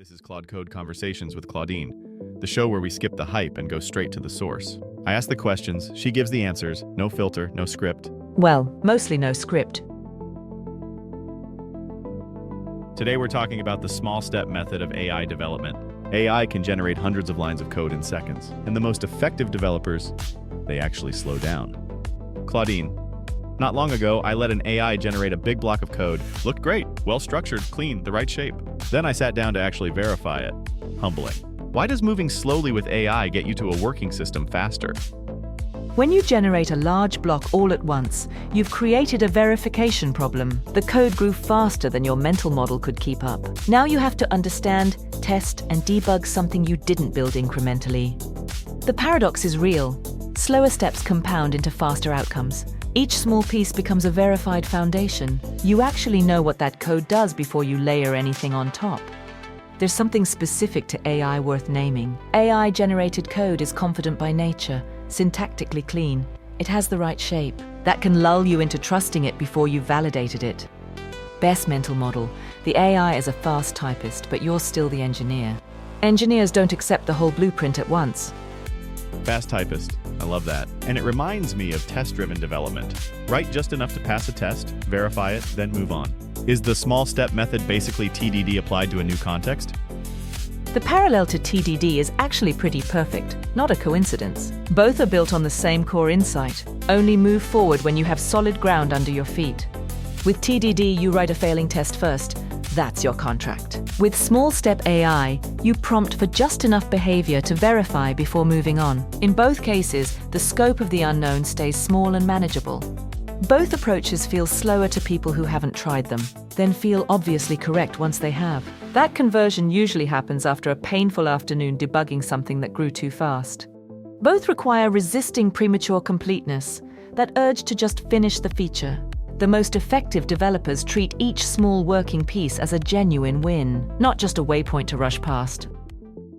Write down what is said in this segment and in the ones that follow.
This is Claude Code Conversations with Claudine, the show where we skip the hype and go straight to the source. I ask the questions, she gives the answers, no filter, no script. Well, mostly no script. Today we're talking about the small step method of AI development. AI can generate hundreds of lines of code in seconds, and the most effective developers, they actually slow down. Claudine, not long ago, I let an AI generate a big block of code. Looked great, well-structured, clean, the right shape. Then I sat down to actually verify it. Humbling. Why does moving slowly with AI get you to a working system faster? When you generate a large block all at once, you've created a verification problem. The code grew faster than your mental model could keep up. Now you have to understand, test, and debug something you didn't build incrementally. The paradox is real. Slower steps compound into faster outcomes. Each small piece becomes a verified foundation. You actually know what that code does before you layer anything on top. There's something specific to AI worth naming. AI-generated code is confident by nature, syntactically clean. It has the right shape. That can lull you into trusting it before you've validated it. Best mental model. The AI is a fast typist, but you're still the engineer. Engineers don't accept the whole blueprint at once. Fast typist. I love that. And it reminds me of test-driven development. Write just enough to pass a test, verify it, then move on. Is the small step method basically TDD applied to a new context? The parallel to TDD is actually pretty perfect, not a coincidence. Both are built on the same core insight. Only move forward when you have solid ground under your feet. With TDD, you write a failing test first. That's your contract. With small step AI, you prompt for just enough behavior to verify before moving on. In both cases, the scope of the unknown stays small and manageable. Both approaches feel slower to people who haven't tried them, then feel obviously correct once they have. That conversion usually happens after a painful afternoon debugging something that grew too fast. Both require resisting premature completeness, that urge to just finish the feature. The most effective developers treat each small working piece as a genuine win, not just a waypoint to rush past.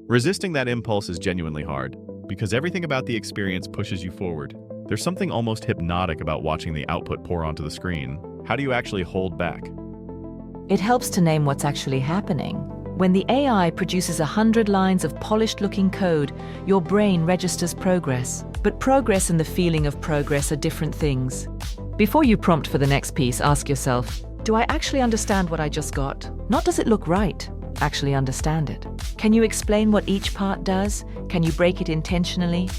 Resisting that impulse is genuinely hard, because everything about the experience pushes you forward. There's something almost hypnotic about watching the output pour onto the screen. How do you actually hold back? It helps to name what's actually happening. When the AI produces 100 lines of polished-looking code, your brain registers progress. But progress and the feeling of progress are different things. Before you prompt for the next piece, ask yourself, do I actually understand what I just got? Not does it look right? Actually understand it. Can you explain what each part does? Can you break it intentionally?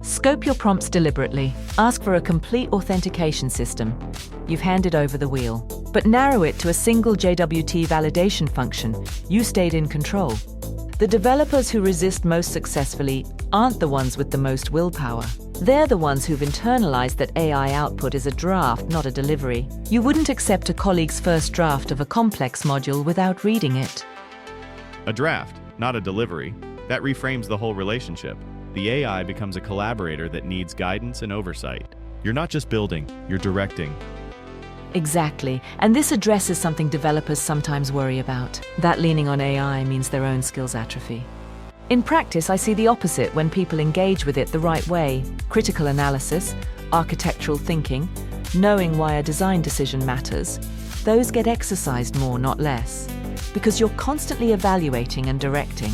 Scope your prompts deliberately. Ask for a complete authentication system. You've handed over the wheel. But narrow it to a single JWT validation function. You stayed in control. The developers who resist most successfully aren't the ones with the most willpower. They're the ones who've internalized that AI output is a draft, not a delivery. You wouldn't accept a colleague's first draft of a complex module without reading it. A draft, not a delivery. That reframes the whole relationship. The AI becomes a collaborator that needs guidance and oversight. You're not just building, you're directing. Exactly, and this addresses something developers sometimes worry about. That leaning on AI means their own skills atrophy. In practice, I see the opposite when people engage with it the right way. Critical analysis, architectural thinking, knowing why a design decision matters, those get exercised more, not less, because you're constantly evaluating and directing.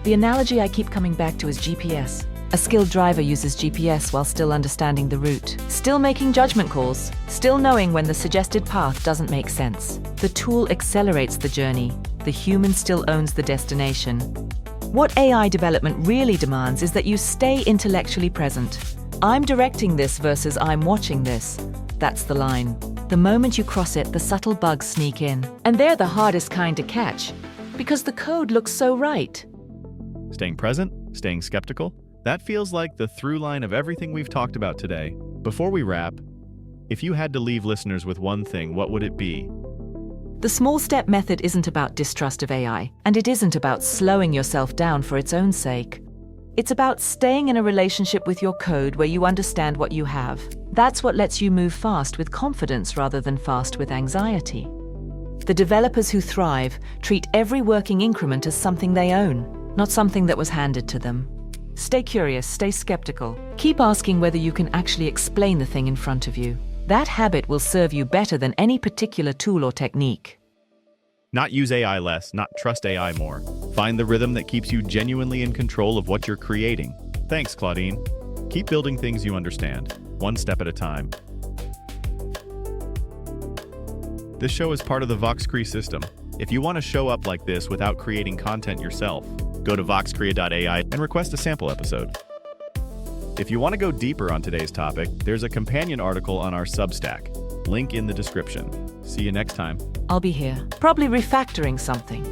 The analogy I keep coming back to is GPS. A skilled driver uses GPS while still understanding the route, still making judgment calls, still knowing when the suggested path doesn't make sense. The tool accelerates the journey. The human still owns the destination. What AI development really demands is that you stay intellectually present. I'm directing this versus I'm watching this. That's the line. The moment you cross it, the subtle bugs sneak in. And they're the hardest kind to catch, because the code looks so right. Staying present, staying skeptical, that feels like the through line of everything we've talked about today. Before we wrap, if you had to leave listeners with one thing, what would it be? The small step method isn't about distrust of AI, and it isn't about slowing yourself down for its own sake. It's about staying in a relationship with your code where you understand what you have. That's what lets you move fast with confidence rather than fast with anxiety. The developers who thrive treat every working increment as something they own, not something that was handed to them. Stay curious, stay skeptical. Keep asking whether you can actually explain the thing in front of you. That habit will serve you better than any particular tool or technique. Not use AI less, not trust AI more. Find the rhythm that keeps you genuinely in control of what you're creating. Thanks, Claudine. Keep building things you understand, one step at a time. This show is part of the VoxCree system. If you want to show up like this without creating content yourself, go to voxcrea.ai and request a sample episode. If you want to go deeper on today's topic, there's a companion article on our Substack. Link in the description. See you next time. I'll be here, probably refactoring something.